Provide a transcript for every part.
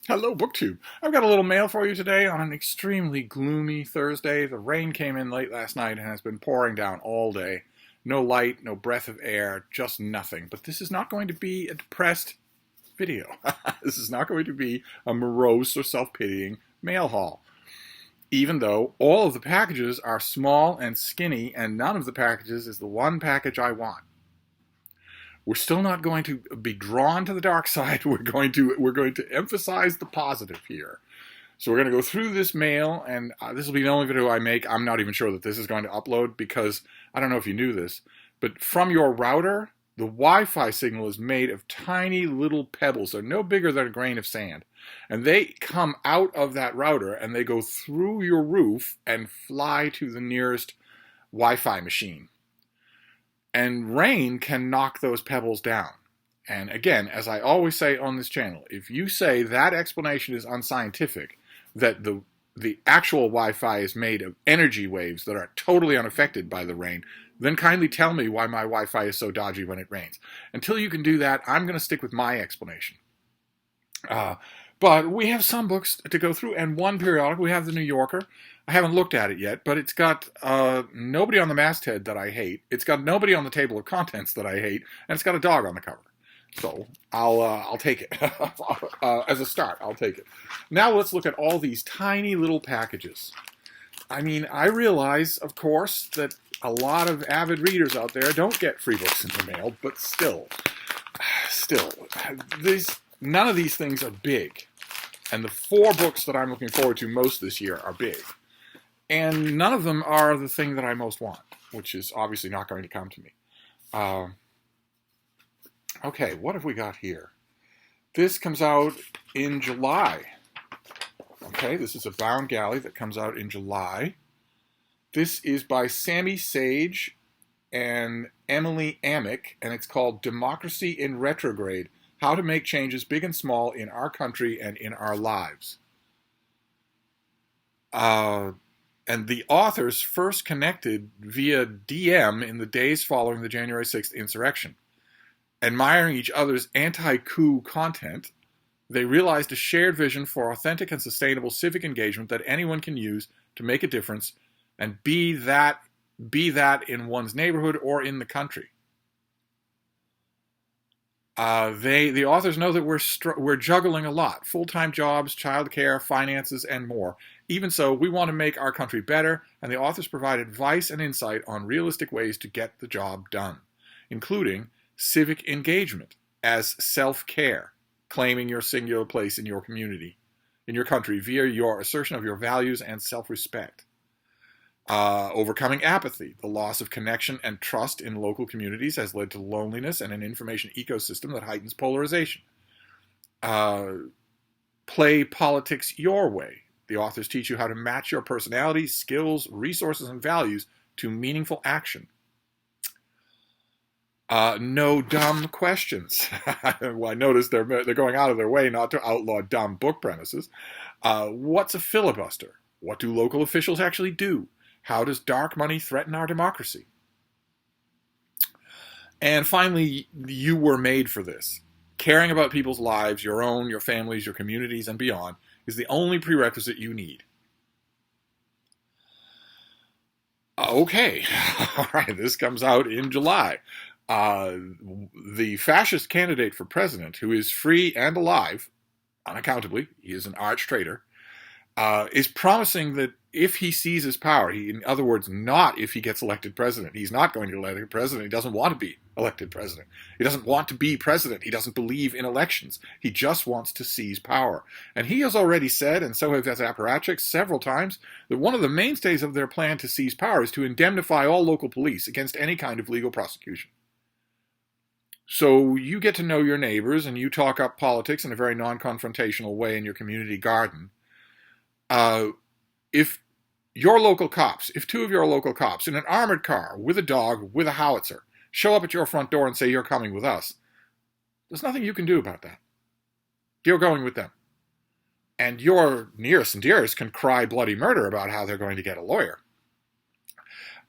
Hello, BookTube. I've got a little mail for you today on an extremely gloomy Thursday. The rain came in late last night and has been pouring down all day. No light, no breath of air, just nothing. But this is not going to be a depressed video. This is not going to be a morose or self-pitying mail haul. Even though all of the packages are small and skinny and none of the packages is the one package I want. We're still not going to be drawn to the dark side. We're going to emphasize the positive here. So we're going to go through this mail, and this will be the only video I make. I'm not even sure that this is going to upload because I don't know if you knew this, but from your router, the Wi-Fi signal is made of tiny little pebbles. They're no bigger than a grain of sand. And they come out of that router and they go through your roof and fly to the nearest Wi-Fi machine. And rain can knock those pebbles down. And again, as I always say on this channel, if you say that explanation is unscientific, that the actual Wi-Fi is made of energy waves that are totally unaffected by the rain, then kindly tell me why my Wi-Fi is so dodgy when it rains. Until you can do that, I'm going to stick with my explanation. But we have some books to go through, and one periodical. We have The New Yorker. I haven't looked at it yet, but it's got nobody on the masthead that I hate. It's got nobody on the table of contents that I hate, and it's got a dog on the cover. So I'll take it. As a start, I'll take it. Now let's look at all these tiny little packages. I mean, I realize, of course, that a lot of avid readers out there don't get free books in the mail, but still, none of these things are big. And the 4 books that I'm looking forward to most this year are big. And none of them are the thing that I most want, which is obviously not going to come to me. Okay, what have we got here? This comes out in July. Okay, this is a bound galley that comes out in July. This is by Sammy Sage and Emily Amick, and it's called Democracy in Retrograde: How to Make Changes Big and Small in Our Country and in Our Lives. And the authors first connected via DM in the days following the January 6th insurrection. Admiring each other's anti-coup content, they realized a shared vision for authentic and sustainable civic engagement that anyone can use to make a difference, and be that in one's neighborhood or in the country. The authors know that we're juggling a lot: full-time jobs, childcare, finances, and more. Even so, we want to make our country better, and the authors provide advice and insight on realistic ways to get the job done, including civic engagement as self-care, claiming your singular place in your community, in your country, via your assertion of your values and self-respect. Overcoming apathy. The loss of connection and trust in local communities has led to loneliness and an information ecosystem that heightens polarization. Play politics your way. The authors teach you how to match your personality, skills, resources, and values to meaningful action. No dumb questions. Well, I noticed they're going out of their way not to outlaw dumb book premises. What's a filibuster? What do local officials actually do? How does dark money threaten our democracy? And finally, you were made for this. Caring about people's lives, your own, your families, your communities, and beyond, is the only prerequisite you need. Okay, all right, this comes out in July. The fascist candidate for president, who is free and alive, unaccountably, he is an arch traitor, is promising that if he seizes power, in other words, not if he gets elected president. He's not going to get elected president. He doesn't want to be elected president. He doesn't want to be president. He doesn't believe in elections. He just wants to seize power. And he has already said, and so have his apparatchiks several times, that one of the mainstays of their plan to seize power is to indemnify all local police against any kind of legal prosecution. So you get to know your neighbors and you talk up politics in a very non-confrontational way in your community garden. If your local cops, if 2 of your local cops in an armored car with a dog with a howitzer show up at your front door and say you're coming with us, there's nothing you can do about that. You're going with them. And your nearest and dearest can cry bloody murder about how they're going to get a lawyer.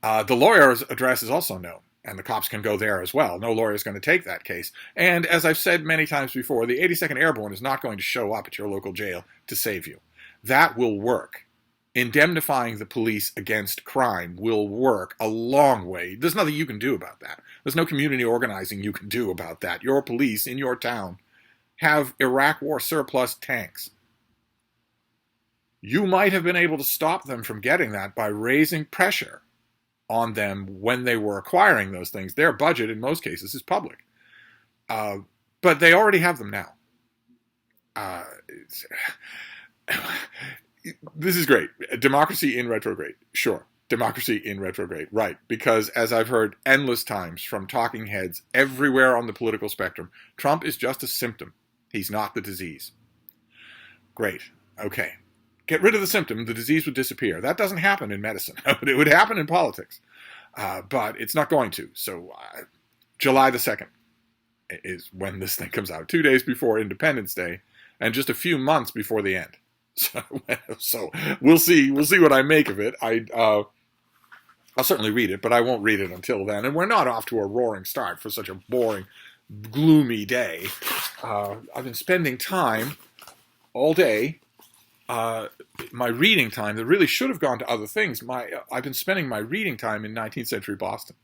The lawyer's address is also known. And the cops can go there as well. No lawyer is going to take that case. And as I've said many times before, the 82nd Airborne is not going to show up at your local jail to save you. That will work. Indemnifying the police against crime will work a long way. There's nothing you can do about that. There's no community organizing you can do about that. Your police in your town have Iraq War surplus tanks. You might have been able to stop them from getting that by raising pressure on them when they were acquiring those things. Their budget, in most cases, is public. But they already have them now. This is great. Democracy in retrograde. Sure. Democracy in retrograde. Right. Because as I've heard endless times from talking heads everywhere on the political spectrum, Trump is just a symptom. He's not the disease. Great. Okay. Get rid of the symptom, the disease would disappear. That doesn't happen in medicine, but it would happen in politics. But it's not going to. So July the 2nd is when this thing comes out. 2 days before Independence Day and just a few months before the end. So we'll see. We'll see what I make of it. I'll certainly read it, but I won't read it until then. And we're not off to a roaring start for such a boring, gloomy day. I've been spending time all day. My reading time that really should have gone to other things. I've been spending my reading time in 19th century Boston,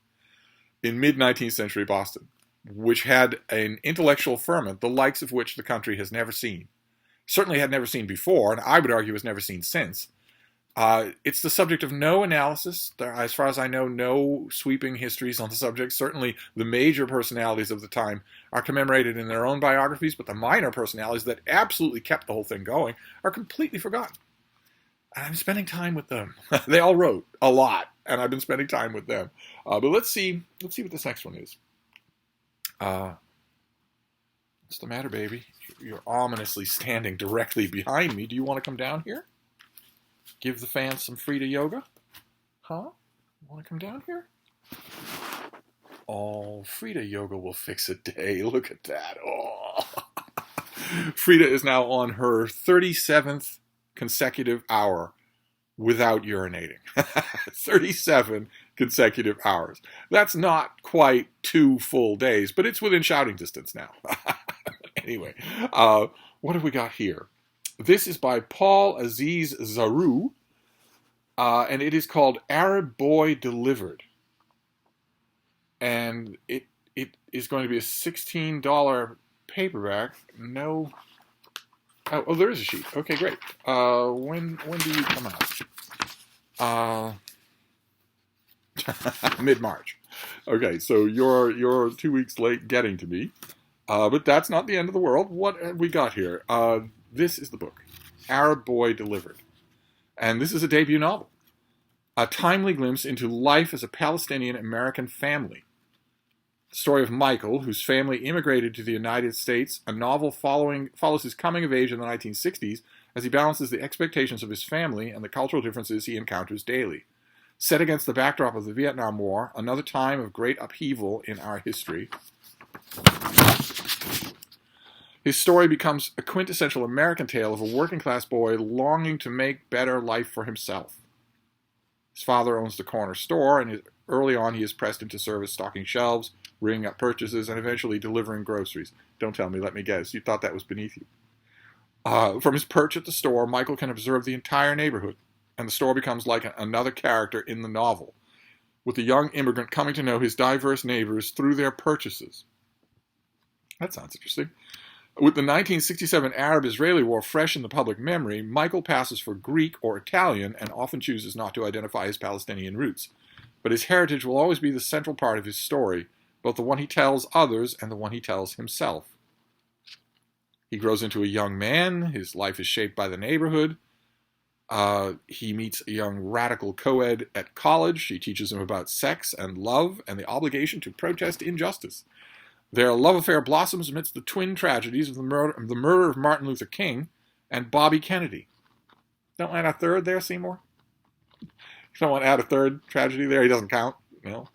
in mid-19th century Boston, which had an intellectual ferment, the likes of which the country has never seen. Certainly had never seen before, and I would argue has never seen since. It's the subject of no analysis. There, as far as I know, no sweeping histories on the subject. Certainly the major personalities of the time are commemorated in their own biographies, but the minor personalities that absolutely kept the whole thing going are completely forgotten. And I'm spending time with them. They all wrote a lot, and I've been spending time with them. But let's see what this next one is. What's the matter, baby? You're ominously standing directly behind me. Do you want to come down here? Give the fans some Frida yoga? Huh? Want to come down here? Oh, Frida yoga will fix a day. Look at that. Oh. Frida is now on her 37th consecutive hour without urinating. 37 consecutive hours. That's not quite 2 full days, but it's within shouting distance now. Anyway, what have we got here? This is by Paul Aziz Zaru, and it is called Arab Boy Delivered. And it is going to be a $16 paperback. No. Oh, there is a sheet. Okay, great. When do you come out? Mid-March. Okay, so you're 2 weeks late getting to me. But that's not the end of the world. What have we got here? This is the book, Arab Boy Delivered. And this is a debut novel. A timely glimpse into life as a Palestinian American family. The story of Michael, whose family immigrated to the United States. A novel follows his coming of age in the 1960s as he balances the expectations of his family and the cultural differences he encounters daily. Set against the backdrop of the Vietnam War, another time of great upheaval in our history, his story becomes a quintessential American tale of a working-class boy longing to make better life for himself. His father owns the corner store, and early on he is pressed into service stocking shelves, ringing up purchases, and eventually delivering groceries. Don't tell me, let me guess. You thought that was beneath you. From his perch at the store, Michael can observe the entire neighborhood, and the store becomes like another character in the novel, with the young immigrant coming to know his diverse neighbors through their purchases. That sounds interesting. With the 1967 Arab-Israeli War fresh in the public memory, Michael passes for Greek or Italian and often chooses not to identify his Palestinian roots. But his heritage will always be the central part of his story, both the one he tells others and the one he tells himself. He grows into a young man. His life is shaped by the neighborhood. He meets a young radical co-ed at college. She teaches him about sex and love and the obligation to protest injustice. Their love affair blossoms amidst the twin tragedies of the murder of Martin Luther King and Bobby Kennedy. Don't add a third there, Seymour? You don't want to add a third tragedy there? He doesn't count. No.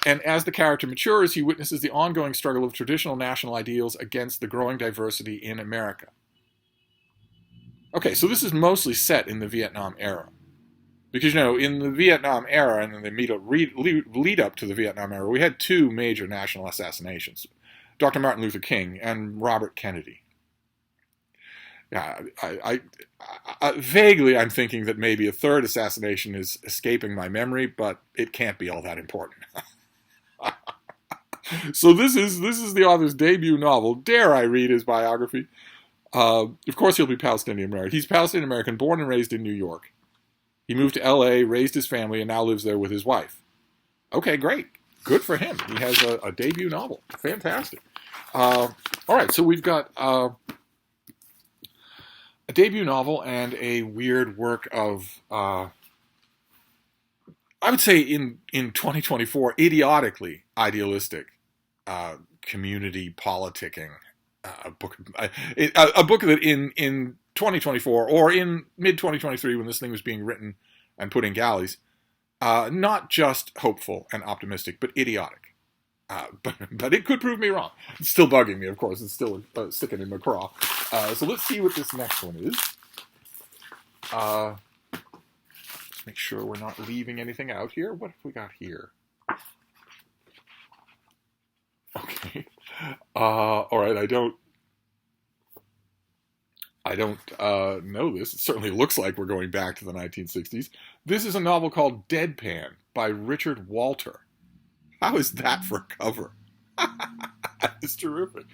And as the character matures, he witnesses the ongoing struggle of traditional national ideals against the growing diversity in America. Okay, so this is mostly set in the Vietnam era. Because, in the Vietnam era and in the lead up to the Vietnam era, we had two major national assassinations, Dr. Martin Luther King and Robert Kennedy. Vaguely, I'm thinking that maybe a third assassination is escaping my memory, but it can't be all that important. So this is the author's debut novel. Dare I read his biography? Of course, he'll be Palestinian American. He's Palestinian American, born and raised in New York. He moved to L.A., raised his family, and now lives there with his wife. Okay, great. Good for him. He has a debut novel. Fantastic. All right, so we've got a debut novel and a weird work of, I would say in 2024, idiotically idealistic community politicking book. A book that in 2024 or in mid-2023 when this thing was being written and put in galleys, not just hopeful and optimistic, but idiotic. But it could prove me wrong. It's still bugging me, of course. It's still sticking in my craw. So let's see what this next one is. Let's make sure we're not leaving anything out here. What have we got here? Okay. All right. I don't know this. It certainly looks like we're going back to the 1960s. This is a novel called Deadpan by Richard Walter. How is that for a cover? It's terrific.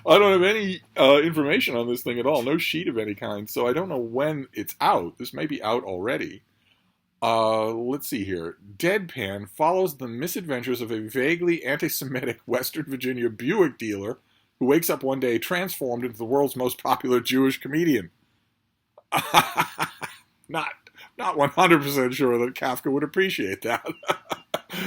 I don't have any information on this thing at all. No sheet of any kind. So I don't know when it's out. This may be out already. Let's see here. Deadpan follows the misadventures of a vaguely anti-Semitic Western Virginia Buick dealer who wakes up one day transformed into the world's most popular Jewish comedian. Not 100% sure that Kafka would appreciate that.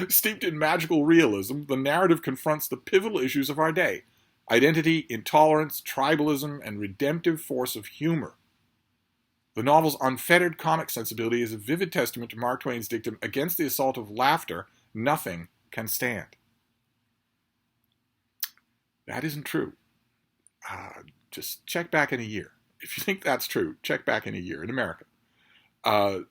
Steeped in magical realism, the narrative confronts the pivotal issues of our day: identity, intolerance, tribalism, and redemptive force of humor. The novel's unfettered comic sensibility is a vivid testament to Mark Twain's dictum, "Against the assault of laughter, nothing can stand." That isn't true. Just check back in a year. If you think that's true, check back in a year in America.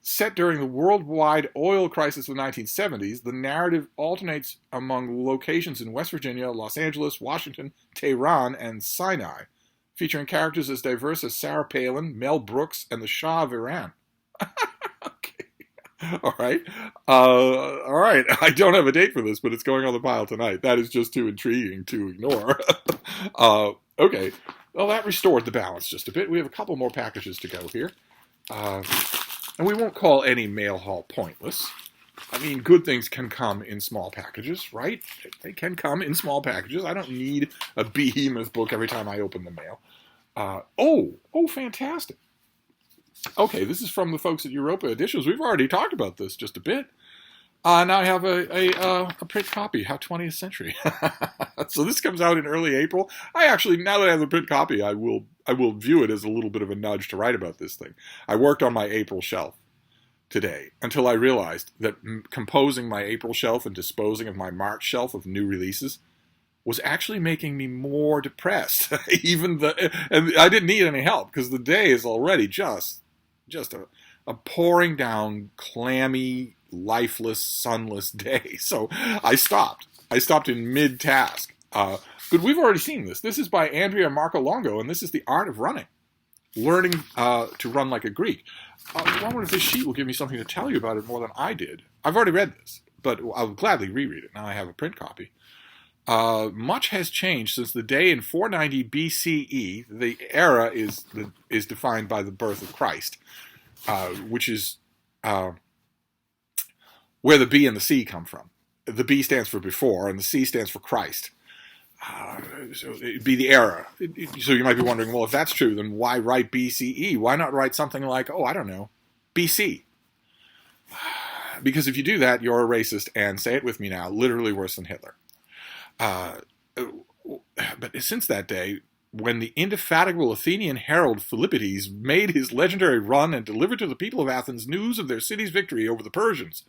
Set during the worldwide oil crisis of the 1970s, the narrative alternates among locations in West Virginia, Los Angeles, Washington, Tehran, and Sinai, featuring characters as diverse as Sarah Palin, Mel Brooks, and the Shah of Iran. Okay. All right. All right. I don't have a date for this, but it's going on the pile tonight. That is just too intriguing to ignore. Okay. Well, that restored the balance just a bit. We have a couple more packages to go here. And we won't call any mail haul pointless. I mean, good things can come in small packages, right? They can come in small packages. I don't need a behemoth book every time I open the mail. Oh, fantastic. Okay, this is from the folks at Europa Editions. We've already talked about this just a bit. Now I have a print copy, How 20th Century. So this comes out in early April. Now that I have the print copy, I will view it as a little bit of a nudge to write about this thing. I worked on my April shelf today until I realized that composing my April shelf and disposing of my March shelf of new releases was actually making me more depressed. And I didn't need any help because the day is already just a pouring down, clammy, lifeless, sunless day. So I stopped. In mid-task. But we've already seen this. This is by Andrea Marcolongo, and this is The Art of Running. Learning to run like a Greek. I wonder if this sheet will give me something to tell you about it more than I did. I've already read this, but I'll gladly reread it. Now I have a print copy. Much has changed since the day in 490 BCE. The era is defined by the birth of Christ, which is where the B and the C come from. The B stands for before, and the C stands for Christ. So it'd be the era. So you might be wondering, well, if that's true, then why write BCE? Why not write something like, I don't know, BC? Because if you do that, you're a racist, and say it with me now, literally worse than Hitler. But since that day, when the indefatigable Athenian herald Philippides made his legendary run and delivered to the people of Athens news of their city's victory over the Persians,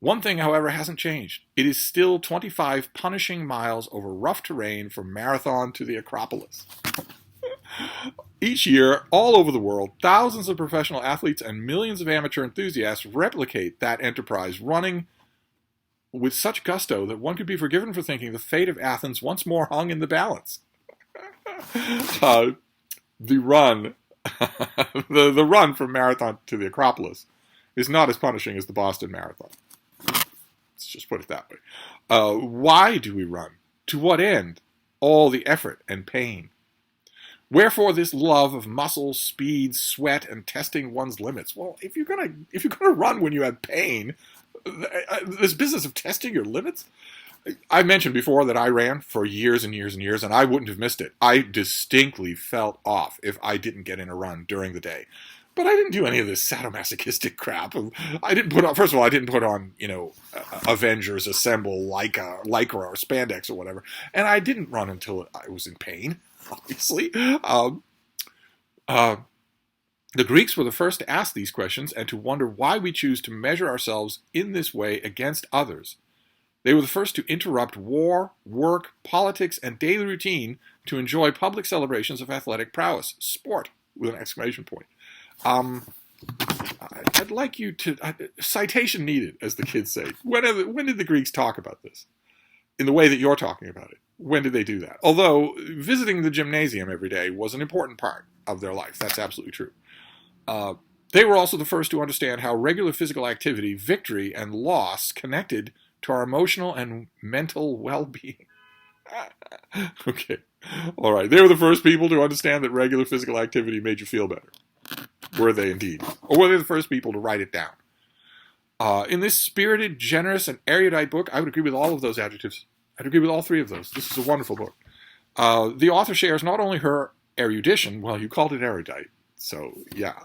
one thing, however, hasn't changed. It is still 25 punishing miles over rough terrain from Marathon to the Acropolis. Each year, all over the world, thousands of professional athletes and millions of amateur enthusiasts replicate that enterprise, running with such gusto that one could be forgiven for thinking the fate of Athens once more hung in the balance. The run, the run from Marathon to the Acropolis is not as punishing as the Boston Marathon. Let's just put it that way. Why do we run? To what end? All the effort and pain. Wherefore this love of muscle, speed, sweat, and testing one's limits? Well, if you're gonna run when you have pain, this business of testing your limits. I mentioned before that I ran for years and years and years, and I wouldn't have missed it. I distinctly felt off if I didn't get in a run during the day. But I didn't do any of this sadomasochistic crap. I didn't put on, first of all, I didn't put on, Avengers Assemble Lycra or spandex or whatever. And I didn't run until I was in pain, obviously. The Greeks were the first to ask these questions and to wonder why we choose to measure ourselves in this way against others. They were the first to interrupt war, work, politics, and daily routine to enjoy public celebrations of athletic prowess. Sport, with an exclamation point. I'd like you to... citation needed, as the kids say. When did the Greeks talk about this? In the way that you're talking about it. When did they do that? Although, visiting the gymnasium every day was an important part of their life. That's absolutely true. They were also the first to understand how regular physical activity, victory, and loss connected to our emotional and mental well-being. Okay. All right. They were the first people to understand that regular physical activity made you feel better. Were they indeed? Or were they the first people to write it down? In this spirited, generous, and erudite book, I would agree with all of those adjectives. I'd agree with all three of those. This is a wonderful book. The author shares not only her erudition, well, you called it erudite, so yeah,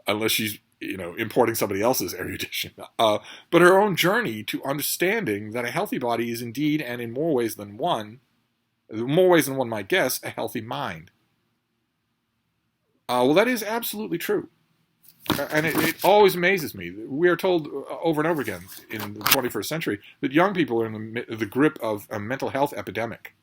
unless she's, importing somebody else's erudition, but her own journey to understanding that a healthy body is indeed, and in more ways than one might guess, a healthy mind. Well, that is absolutely true. And it always amazes me. We are told over and over again in the 21st century that young people are in the grip of a mental health epidemic.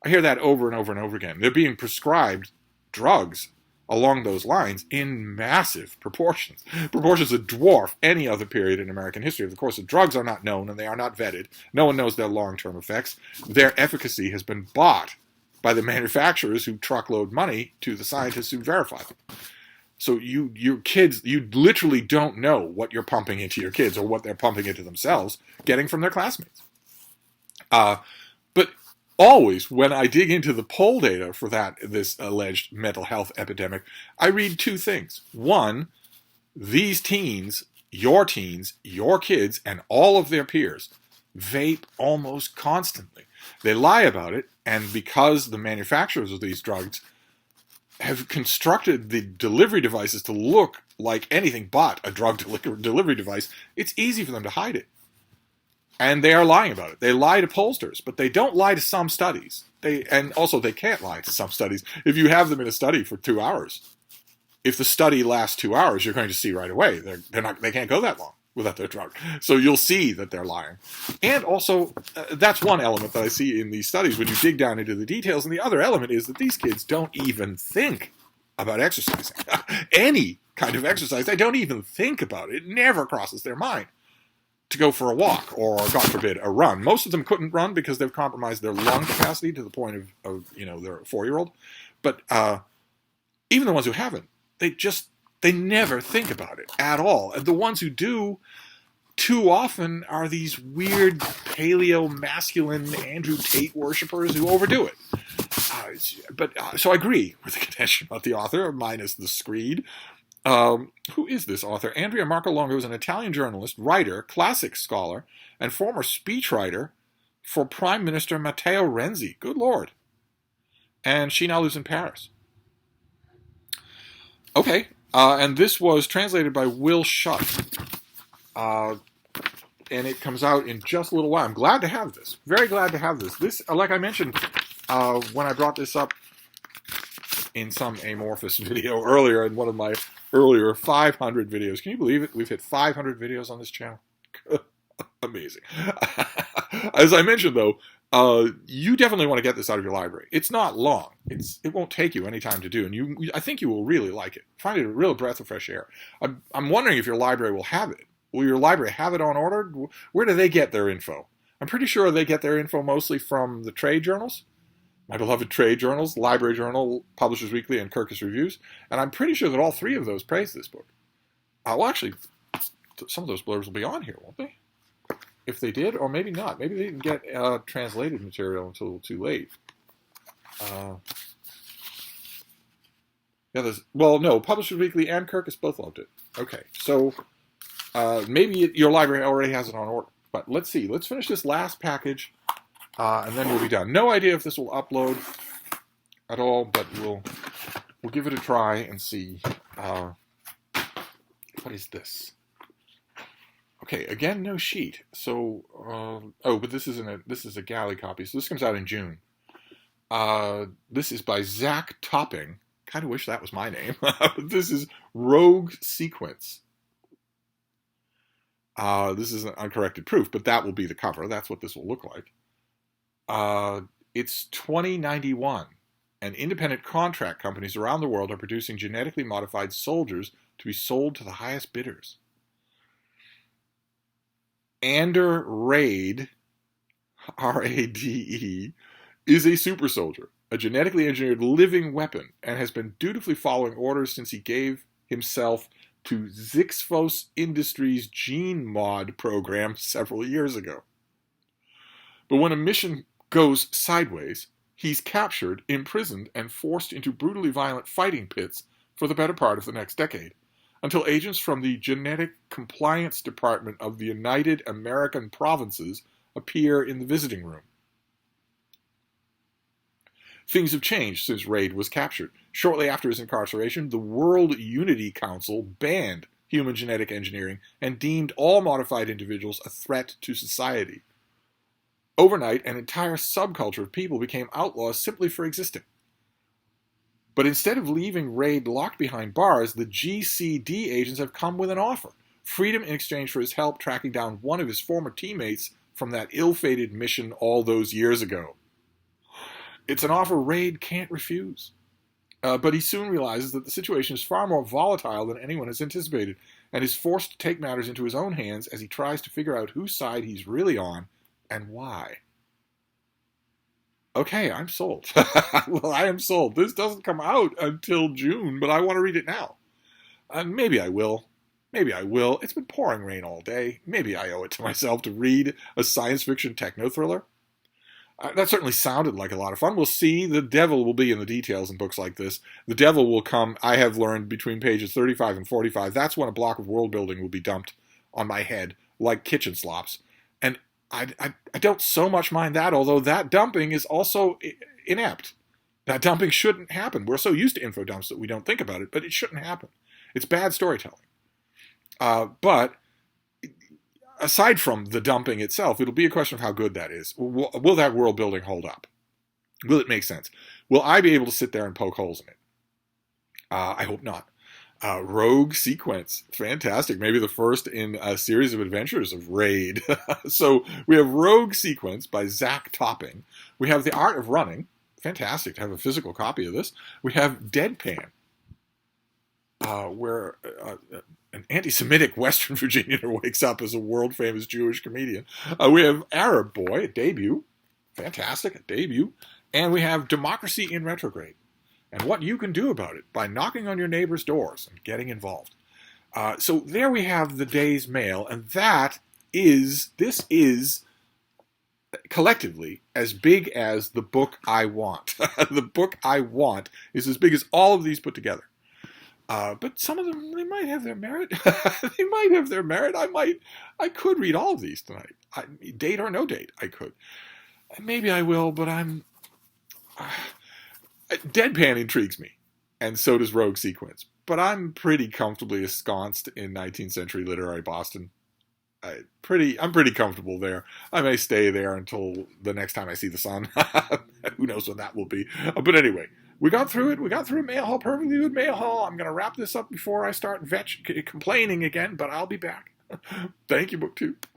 I hear that over and over and over again. They're being prescribed drugs along those lines in massive proportions. Proportions that dwarf any other period in American history. Of course, the drugs are not known and they are not vetted. No one knows their long-term effects. Their efficacy has been bought by the manufacturers who truckload money to the scientists who verify them. So your kids, you literally don't know what you're pumping into your kids or what they're pumping into themselves, getting from their classmates. But always, when I dig into the poll data for this alleged mental health epidemic, I read two things. One, these teens, your kids, and all of their peers vape almost constantly. They lie about it, and because the manufacturers of these drugs have constructed the delivery devices to look like anything but a drug delivery device, it's easy for them to hide it. And they are lying about it. They lie to pollsters, but they don't lie to some studies. And also they can't lie to some studies. If you have them in a study for 2 hours, if the study lasts 2 hours, you're going to see right away they can't go that long without their drug. So you'll see that they're lying. And also, that's one element that I see in these studies when you dig down into the details. And the other element is that these kids don't even think about exercising. Any kind of exercise, they don't even think about it. It never crosses their mind to go for a walk or, God forbid, a run. Most of them couldn't run because they've compromised their lung capacity to the point of their 4-year-old. But even the ones who haven't, they never think about it at all. And the ones who do, too often, are these weird paleo-masculine Andrew Tate worshippers who overdo it. So I agree with the contention about the author, minus the screed. Who is this author? Andrea Marcolongo is an Italian journalist, writer, classics scholar, and former speechwriter for Prime Minister Matteo Renzi. Good Lord. And she now lives in Paris. Okay. And this was translated by Will Shutt. And it comes out in just a little while. I'm glad to have this. Very glad to have this. This, like I mentioned when I brought this up in some amorphous video earlier, in one of my earlier 500 videos. Can you believe it? We've hit 500 videos on this channel. Amazing. As I mentioned, though, You definitely want to get this out of your library. It's not long. It won't take you any time to do, and I think you will really like it. Find it a real breath of fresh air. I'm wondering if your library will have it. Will your library have it on order? Where do they get their info? I'm pretty sure they get their info mostly from the trade journals, my beloved trade journals, Library Journal, Publishers Weekly, and Kirkus Reviews. And I'm pretty sure that all three of those praise this book. Well, actually, some of those blurbs will be on here, won't they? If they did, or maybe not. Maybe they didn't get translated material until too late. Yeah, no, Publishers Weekly and Kirkus both loved it. Okay, so maybe your library already has it on order. But let's see. Let's finish this last package, and then we'll be done. No idea if this will upload at all, but we'll give it a try and see. What is this? Okay, again, no sheet. So, but this is a galley copy. So this comes out in June. This is by Zach Topping. Kind of wish that was my name. This is Rogue Sequence. This is an uncorrected proof, but that will be the cover. That's what this will look like. It's 2091, and independent contract companies around the world are producing genetically modified soldiers to be sold to the highest bidders. Ander Raid, R-A-D-E, is a super soldier, a genetically engineered living weapon, and has been dutifully following orders since he gave himself to Zixphos Industries' gene mod program several years ago. But when a mission goes sideways, he's captured, imprisoned, and forced into brutally violent fighting pits for the better part of the next decade, until agents from the Genetic Compliance Department of the United American Provinces appear in the visiting room. Things have changed since Raid was captured. Shortly after his incarceration, the World Unity Council banned human genetic engineering and deemed all modified individuals a threat to society. Overnight, an entire subculture of people became outlaws simply for existing. But instead of leaving Raid locked behind bars, the GCD agents have come with an offer. Freedom in exchange for his help tracking down one of his former teammates from that ill-fated mission all those years ago. It's an offer Raid can't refuse. But he soon realizes that the situation is far more volatile than anyone has anticipated, and is forced to take matters into his own hands as he tries to figure out whose side he's really on and why. Okay, I'm sold. Well, I am sold. This doesn't come out until June, but I want to read it now. Maybe I will. Maybe I will. It's been pouring rain all day. Maybe I owe it to myself to read a science fiction techno-thriller. That certainly sounded like a lot of fun. We'll see. The devil will be in the details in books like this. The devil will come, I have learned, between pages 35 and 45. That's when a block of world building will be dumped on my head, like kitchen slops. And I don't so much mind that, although that dumping is also inept. That dumping shouldn't happen. We're so used to info dumps that we don't think about it, but it shouldn't happen. It's bad storytelling. But aside from the dumping itself, it'll be a question of how good that is. Will that world building hold up? Will it make sense? Will I be able to sit there and poke holes in it? I hope not. Rogue Sequence. Fantastic. Maybe the first in a series of adventures of Raid. So we have Rogue Sequence by Zach Topping. We have The Art of Running. Fantastic to have a physical copy of this. We have Deadpan, where an anti-Semitic Western Virginianer wakes up as a world-famous Jewish comedian. We have Arab Boy, a debut. Fantastic, a debut. And we have Democracy in Retrograde, and what you can do about it by knocking on your neighbor's doors and getting involved. So there we have the day's mail, and this is collectively as big as the book I want. The book I want is as big as all of these put together. But some of them, they might have their merit. They might have their merit. I could read all of these tonight. Date or no date, I could. Maybe I will, but Deadpan intrigues me, and so does Rogue Sequence. But I'm pretty comfortably ensconced in 19th century literary Boston. I'm pretty comfortable there. I may stay there until the next time I see the sun. Who knows when that will be. But anyway, we got through it. We got through a mail haul, perfectly good mail haul. I'm going to wrap this up before I start complaining again, but I'll be back. Thank you, BookTube.